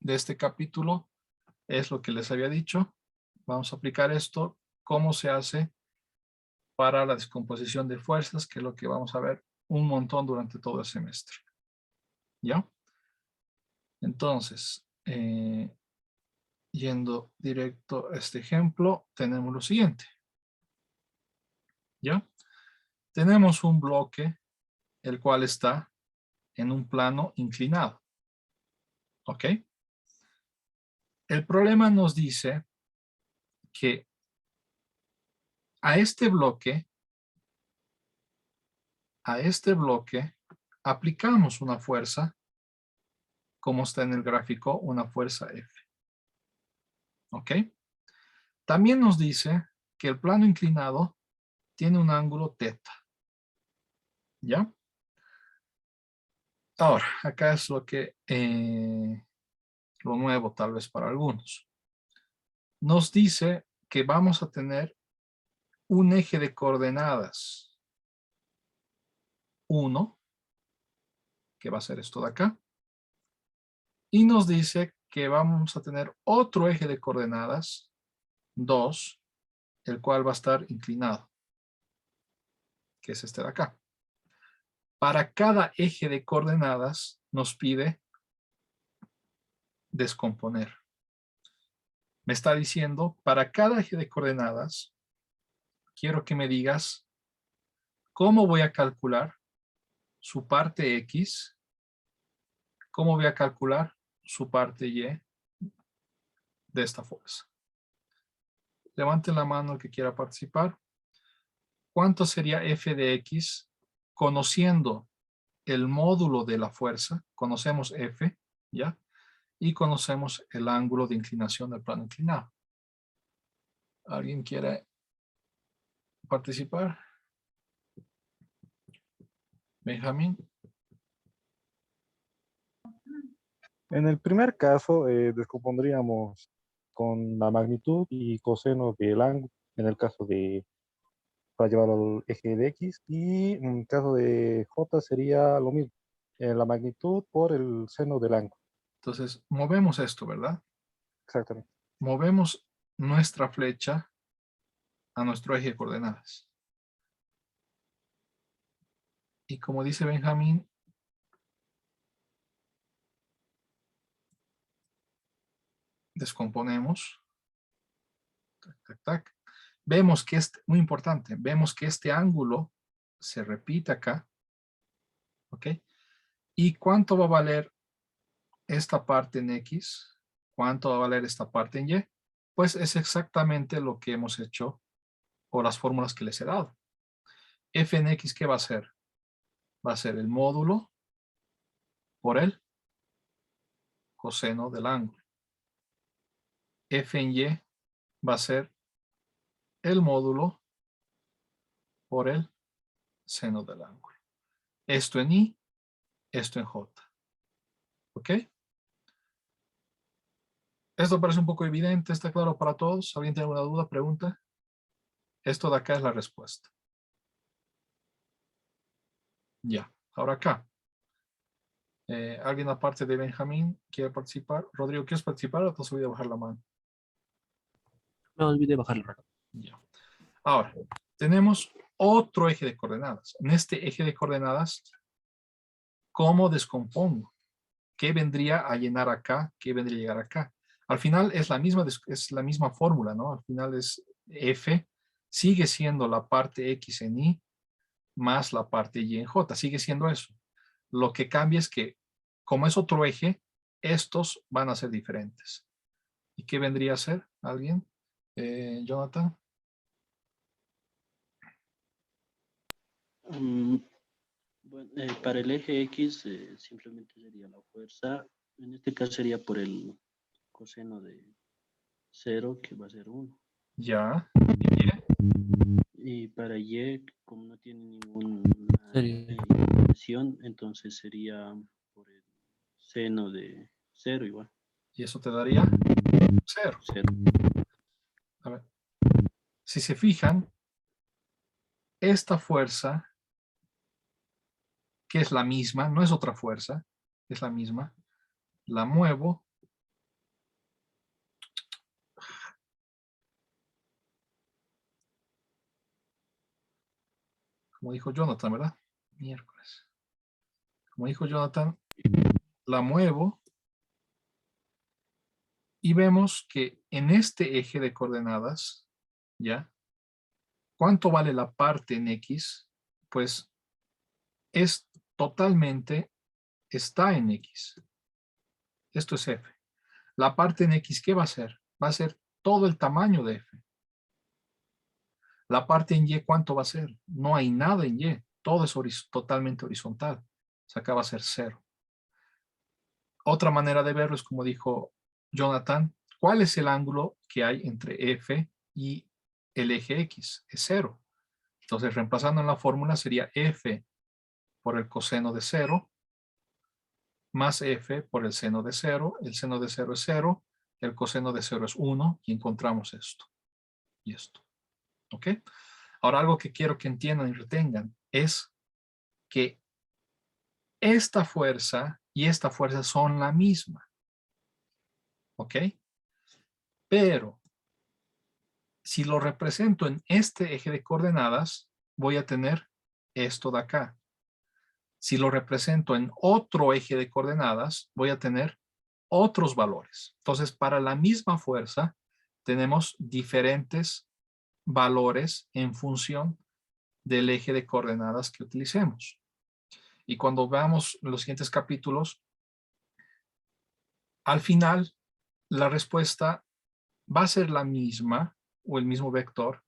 de este capítulo es lo que les había dicho. Vamos a aplicar esto, cómo se hace para la descomposición de fuerzas, que es lo que vamos a ver un montón durante todo el semestre. ¿Ya? Entonces, yendo directo a este ejemplo, tenemos lo siguiente. ¿Ya? Tenemos un bloque, el cual está en un plano inclinado. ¿Ok? El problema nos dice que a este bloque, aplicamos una fuerza, como está en el gráfico, una fuerza F. ¿Ok? También nos dice que el plano inclinado tiene un ángulo θ. ¿Ya? Ahora, acá es lo nuevo tal vez para algunos. Nos dice que vamos a tener un eje de coordenadas 1, que va a ser esto de acá, y nos dice que vamos a tener otro eje de coordenadas 2, el cual va a estar inclinado, que es este de acá. Para cada eje de coordenadas nos pide descomponer. Me está diciendo, para cada eje de coordenadas, quiero que me digas cómo voy a calcular su parte X, cómo voy a calcular su parte Y de esta fuerza. Levanten la mano el que quiera participar. ¿Cuánto sería F de X conociendo el módulo de la fuerza? Conocemos F, ¿ya? Y conocemos el ángulo de inclinación del plano inclinado. ¿Alguien quiere participar? Benjamín. En el primer caso, descompondríamos con la magnitud y coseno del ángulo, en el caso de, para llevarlo al eje de X, y en el caso de J sería lo mismo, la magnitud por el seno del ángulo. Entonces, movemos esto, ¿verdad? Exactamente. Movemos nuestra flecha a nuestro eje de coordenadas. Y como dice Benjamín, descomponemos. Tac, tac, tac. Vemos que muy importante, vemos que este ángulo se repite acá. ¿Ok? ¿Y cuánto va a valer esta parte en X? ¿Cuánto va a valer esta parte en Y? Pues es exactamente lo que hemos hecho o las fórmulas que les he dado. F en X, ¿qué va a ser? Va a ser el módulo por el coseno del ángulo. F en Y va a ser el módulo por el seno del ángulo. Esto en I, esto en J. ¿Ok? Esto parece un poco evidente, ¿está claro para todos? ¿Alguien tiene alguna duda, pregunta? Esto de acá es la respuesta. Ya, ahora acá. ¿Alguien aparte de Benjamín quiere participar? Rodrigo, ¿quieres participar o te has olvidado bajar la mano? No olvidé bajarlo. Ya. Ahora, tenemos otro eje de coordenadas. En este eje de coordenadas, ¿cómo descompongo? ¿Qué vendría a llenar acá? ¿Qué vendría a llegar acá? Al final es la misma fórmula, ¿no? Al final es F, sigue siendo la parte X en I más la parte Y en J. Sigue siendo eso. Lo que cambia es que, como es otro eje, estos van a ser diferentes. ¿Y qué vendría a ser? ¿Alguien? Jonathan. Bueno, para el eje X simplemente sería la fuerza. En este caso sería por el coseno de 0, que va a ser 1. Ya. Y para Y, como no tiene ninguna Sería. inclinación, entonces sería por el seno de 0 igual. Y eso te daría 0. 0. A ver. Si se fijan, esta fuerza, que es la misma, no es otra fuerza, es la misma, la muevo como dijo Jonathan, ¿verdad? Miércoles. Como dijo Jonathan, la muevo y vemos que en este eje de coordenadas, ¿ya? ¿Cuánto vale la parte en X? Pues es totalmente, está en X. Esto es F. La parte en X, ¿qué va a ser? Va a ser todo el tamaño de F. La parte en Y, ¿cuánto va a ser? No hay nada en Y. Todo es totalmente horizontal. O sea, acá va a ser 0. Otra manera de verlo es como dijo Jonathan. ¿Cuál es el ángulo que hay entre F y el eje X? Es 0. Entonces, reemplazando en la fórmula sería F por el coseno de 0 más F por el seno de 0. El seno de 0 es 0. El coseno de 0 es 1. Y encontramos esto y esto. ¿Ok? Ahora, algo que quiero que entiendan y retengan es que esta fuerza y esta fuerza son la misma. ¿Ok? Pero si lo represento en este eje de coordenadas, voy a tener esto de acá. Si lo represento en otro eje de coordenadas, voy a tener otros valores. Entonces, para la misma fuerza, tenemos diferentes valores en función del eje de coordenadas que utilicemos. Y cuando veamos los siguientes capítulos, al final, la respuesta va a ser la misma o el mismo vector,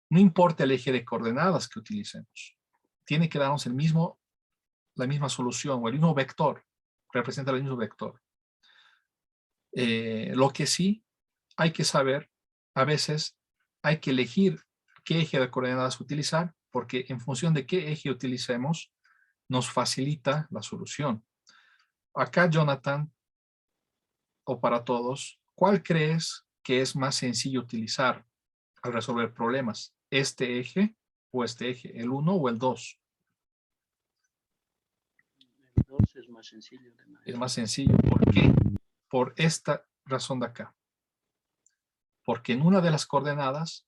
no importa el eje de coordenadas que utilicemos. Tiene que darnos la misma solución o el mismo vector, representa el mismo vector. Lo que sí hay que saber, a veces hay que elegir qué eje de coordenadas utilizar, porque en función de qué eje utilicemos, nos facilita la solución. Acá, Jonathan, o para todos, ¿cuál crees que es más sencillo utilizar al resolver problemas? ¿Este eje o este eje? ¿El 1 o el 2? El 2 es más sencillo. Es más sencillo. ¿Por qué? Por esta razón de acá. Porque en una de las coordenadas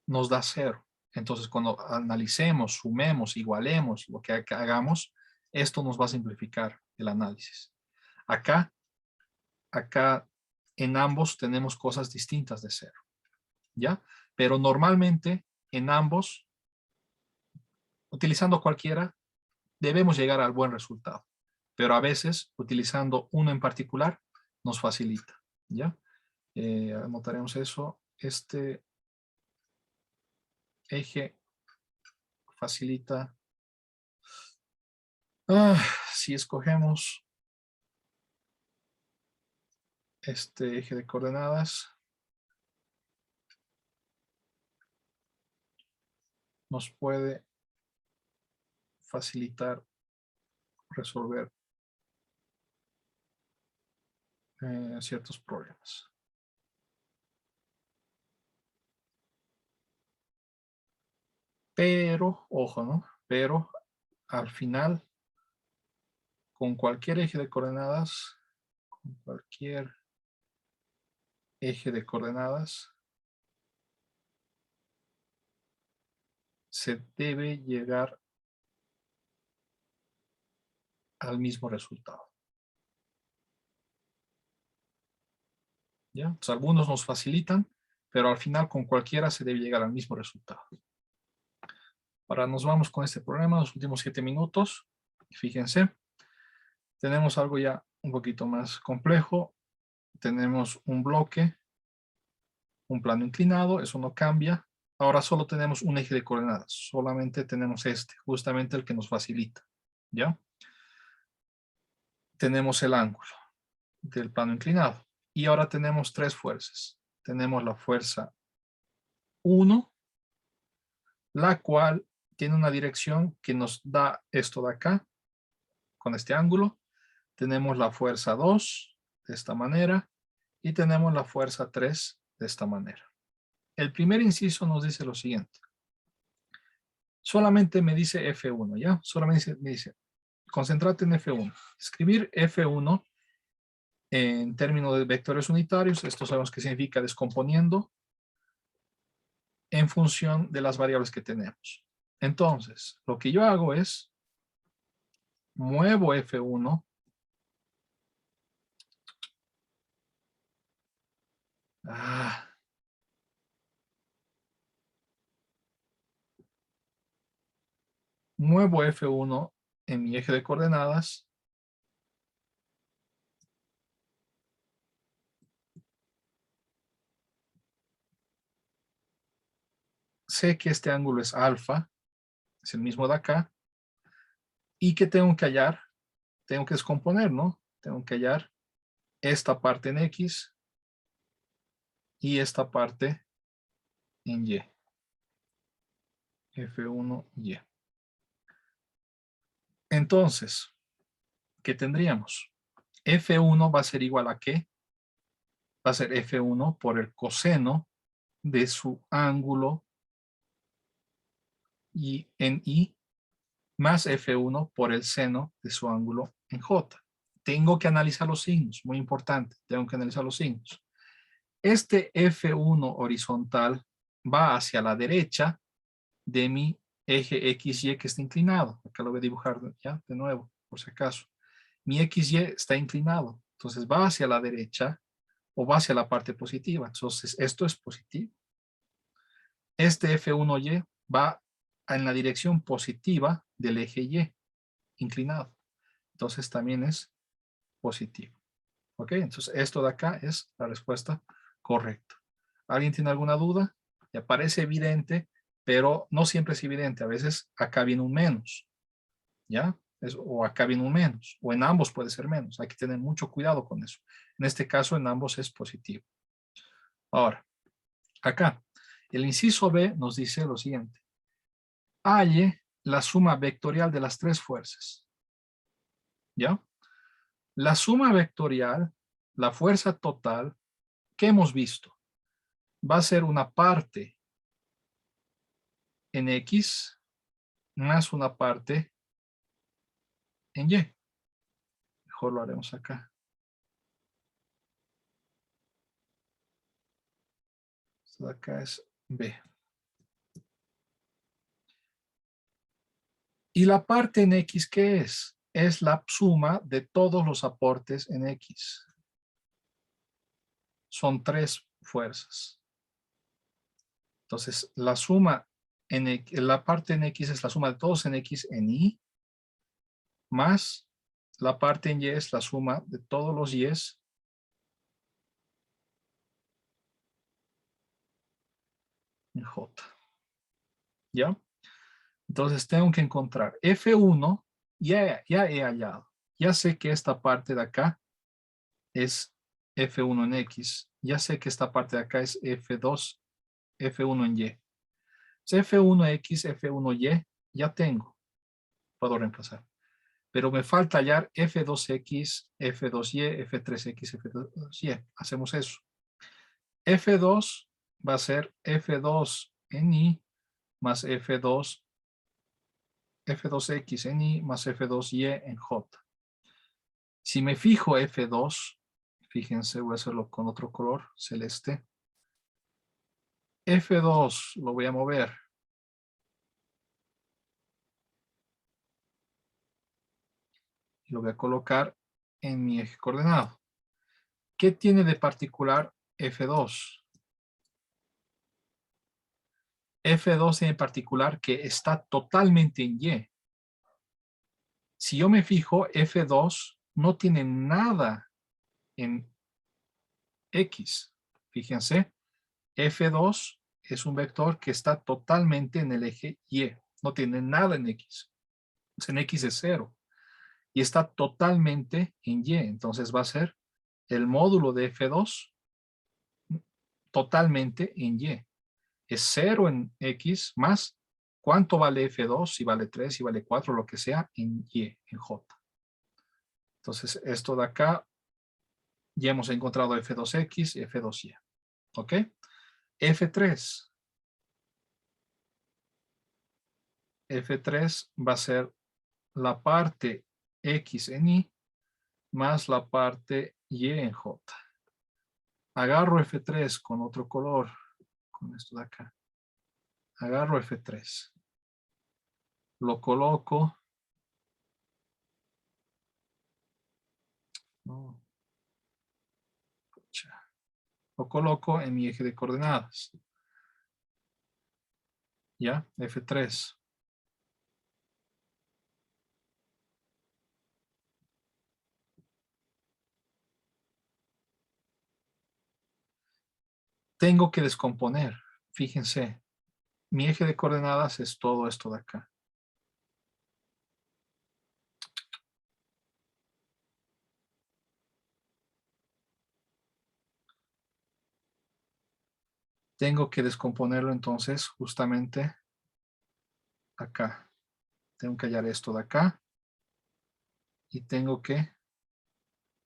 nos da 0. Entonces, cuando analicemos, sumemos, igualemos, lo que hagamos, esto nos va a simplificar el análisis. Acá en ambos tenemos cosas distintas de 0. ¿Ya? Pero normalmente en ambos, utilizando cualquiera, debemos llegar al buen resultado. Pero a veces, utilizando uno en particular, nos facilita. ¿Ya? Anotaremos eso. Este eje facilita. Si escogemos este eje de coordenadas, nos puede facilitar resolver ciertos problemas. Pero, ojo, ¿no? Pero al final, con cualquier eje de coordenadas, se debe llegar al mismo resultado. ¿Ya? Entonces, algunos nos facilitan, pero al final con cualquiera se debe llegar al mismo resultado. Ahora nos vamos con este problema, los últimos 7 minutos. Fíjense, tenemos algo ya un poquito más complejo. Tenemos un bloque, un plano inclinado, eso no cambia. Ahora solo tenemos un eje de coordenadas, solamente tenemos este, justamente el que nos facilita. ¿Ya? Tenemos el ángulo del plano inclinado. Y ahora tenemos 3 fuerzas. Tenemos la fuerza 1, la cual tiene una dirección que nos da esto de acá, con este ángulo. Tenemos la fuerza 2, de esta manera, y tenemos la fuerza 3, de esta manera. El primer inciso nos dice lo siguiente. Solamente me dice F1, ¿ya? Solamente me dice, concéntrate en F1. Escribir F1 en términos de vectores unitarios, esto sabemos que significa descomponiendo en función de las variables que tenemos. Entonces, lo que yo hago es muevo F1. Muevo F1 en mi eje de coordenadas. Sé que este ángulo es alfa, es el mismo de acá. ¿Y qué tengo que hallar? Tengo que descomponer, ¿no? Tengo que hallar esta parte en X y esta parte en Y. F1Y. Entonces, ¿qué tendríamos? F1 va a ser igual a ¿qué? Va a ser F1 por el coseno de su ángulo y en Y más F1 por el seno de su ángulo en J. Tengo que analizar los signos, muy importante, tengo que analizar los signos. Este F1 horizontal va hacia la derecha de mi eje XY que está inclinado. Acá lo voy a dibujar ya de nuevo, por si acaso. Mi XY está inclinado, entonces va hacia la derecha o va hacia la parte positiva. Entonces esto es positivo. Este F1Y va en la dirección positiva del eje Y inclinado. Entonces también es positivo. ¿Ok? Entonces esto de acá es la respuesta correcta. ¿Alguien tiene alguna duda? Ya parece evidente, pero no siempre es evidente. A veces acá viene un menos. ¿Ya? O acá viene un menos. O en ambos puede ser menos. Hay que tener mucho cuidado con eso. En este caso en ambos es positivo. Ahora, acá, el inciso B nos dice lo siguiente. Halle la suma vectorial de las tres fuerzas. ¿Ya? La suma vectorial, la fuerza total, que hemos visto, va a ser una parte en X más una parte en Y. Mejor lo haremos acá. Esto de acá es B. ¿Y la parte en X qué es? Es la suma de todos los aportes en X. Son tres fuerzas. Entonces, la suma en la parte en X es la suma de todos en X en Y, más la parte en Y es la suma de todos los Y's en J. ¿Ya? Entonces tengo que encontrar F1, ya he hallado. Ya sé que esta parte de acá es F1 en X. Ya sé que esta parte de acá es F2, F1 en Y. F1X, F1Y, ya tengo. Puedo reemplazar. Pero me falta hallar F2X, F2Y, F3X, F2Y. Hacemos eso. F2 va a ser F2 en Y más F2, F2X en Y más F2Y en J. Si me fijo F2, fíjense, voy a hacerlo con otro color, celeste. F2 lo voy a mover. Y lo voy a colocar en mi eje coordenado. ¿Qué tiene de particular F2? F2 tiene en particular que está totalmente en Y. Si yo me fijo, F2 no tiene nada en X. Fíjense, F2 es un vector que está totalmente en el eje Y. No tiene nada en X. En X es 0. Y está totalmente en Y. Entonces va a ser el módulo de F2 totalmente en Y. Es 0 en X más cuánto vale F2, si vale 3, si vale 4, lo que sea, en Y, en J. Entonces esto de acá ya hemos encontrado F2X y F2Y. ¿Ok? F3. F3 va a ser la parte X en Y más la parte Y en J. Agarro F3 con otro color, con esto de acá. Agarro F3. lo coloco. No. Pucha. Lo coloco en mi eje de coordenadas. ¿Ya? F3. Tengo que descomponer. Fíjense, mi eje de coordenadas es todo esto de acá. Tengo que descomponerlo entonces justamente acá. Tengo que hallar esto de acá. Y tengo que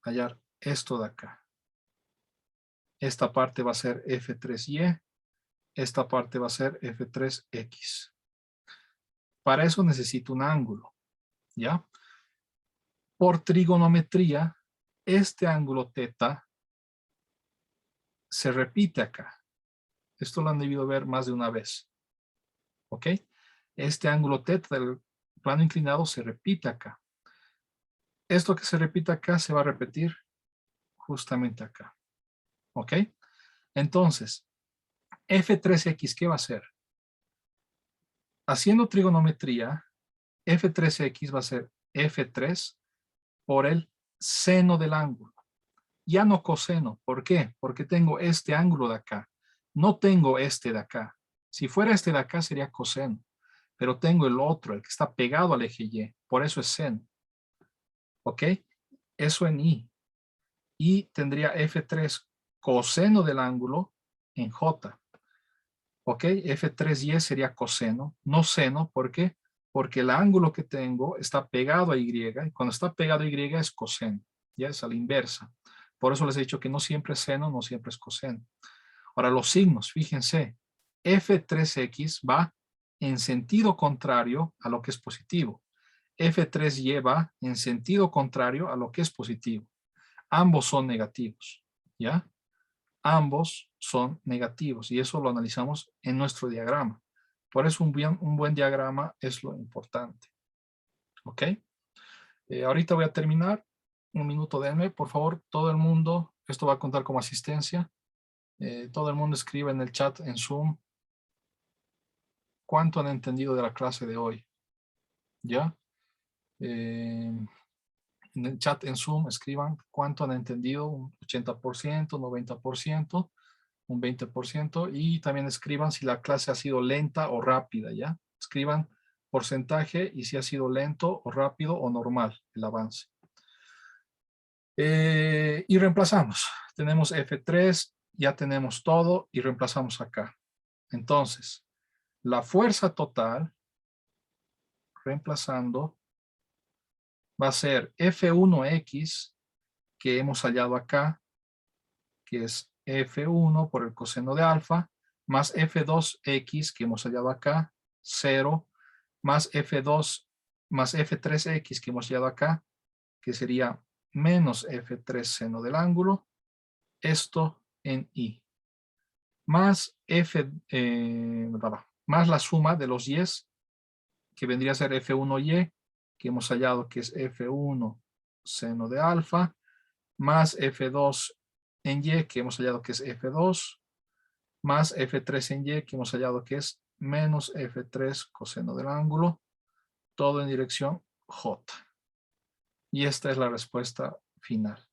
hallar esto de acá. Esta parte va a ser F3Y. Esta parte va a ser F3X. Para eso necesito un ángulo. ¿Ya? Por trigonometría, este ángulo θ se repite acá. Esto lo han debido ver más de una vez. ¿Ok? Este ángulo θ del plano inclinado se repite acá. Esto que se repite acá se va a repetir justamente acá. ¿Ok? Entonces, F3X, ¿qué va a ser? Haciendo trigonometría, F3X va a ser F3 por el seno del ángulo. Ya no coseno. ¿Por qué? Porque tengo este ángulo de acá. No tengo este de acá. Si fuera este de acá sería coseno. Pero tengo el otro, el que está pegado al eje Y. Por eso es seno. ¿Ok? Eso en I. Y tendría F3 coseno del ángulo en J. ¿Ok? F3Y sería coseno, no seno. ¿Por qué? Porque el ángulo que tengo está pegado a Y. Y cuando está pegado a Y es coseno. Ya es a la inversa. Por eso les he dicho que no siempre es seno, no siempre es coseno. Ahora los signos, fíjense. F3X va en sentido contrario a lo que es positivo. F3Y va en sentido contrario a lo que es positivo. Ambos son negativos. ¿Ya? Ambos son negativos y eso lo analizamos en nuestro diagrama. Por eso un buen diagrama es lo importante. ¿Ok? Ahorita voy a terminar. Un minuto, denme. Por favor, todo el mundo, esto va a contar como asistencia. Todo el mundo escribe en el chat en Zoom cuánto han entendido de la clase de hoy. ¿Ya? En el chat en Zoom escriban cuánto han entendido, un 80%, 90%. Un 20%, y también escriban si la clase ha sido lenta o rápida, ¿ya? Escriban porcentaje y si ha sido lento o rápido o normal el avance. Y reemplazamos. Tenemos F3, ya tenemos todo y reemplazamos acá. Entonces, la fuerza total, reemplazando, va a ser F1X, que hemos hallado acá, que es F1 por el coseno de alfa, más F2X que hemos hallado acá, 0, más F2, más F3X que hemos hallado acá, que sería menos F3 seno del ángulo, esto en I. Más más la suma de los Y's, que vendría a ser F1Y, que hemos hallado que es F1 seno de alfa, más F2 en Y, que hemos hallado que es F2, más F3 en Y, que hemos hallado que es menos F3 coseno del ángulo, todo en dirección J. Y esta es la respuesta final.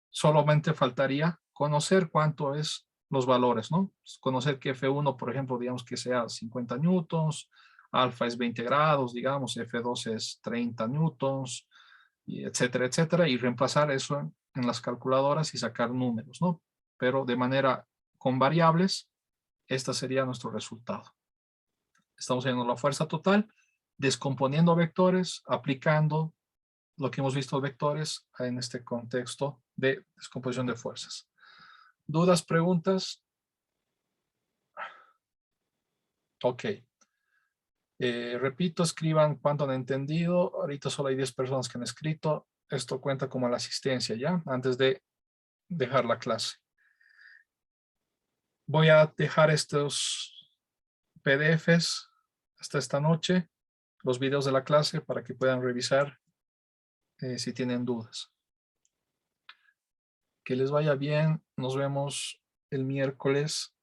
Solamente faltaría conocer cuánto es los valores, ¿no? Conocer que F1, por ejemplo, digamos que sea 50 newtons, alfa es 20 grados, digamos, F2 es 30 newtons, y etcétera, etcétera, y reemplazar eso en las calculadoras y sacar números, ¿no? Pero de manera con variables, este sería nuestro resultado. Estamos viendo la fuerza total, descomponiendo vectores, aplicando lo que hemos visto vectores en este contexto de descomposición de fuerzas. ¿Dudas, preguntas? Ok. Repito, escriban cuánto han entendido. Ahorita solo hay 10 personas que han escrito. Esto cuenta como la asistencia, ¿ya? Antes de dejar la clase. Voy a dejar estos PDFs, hasta esta noche los videos de la clase para que puedan revisar si tienen dudas. Que les vaya bien. Nos vemos el miércoles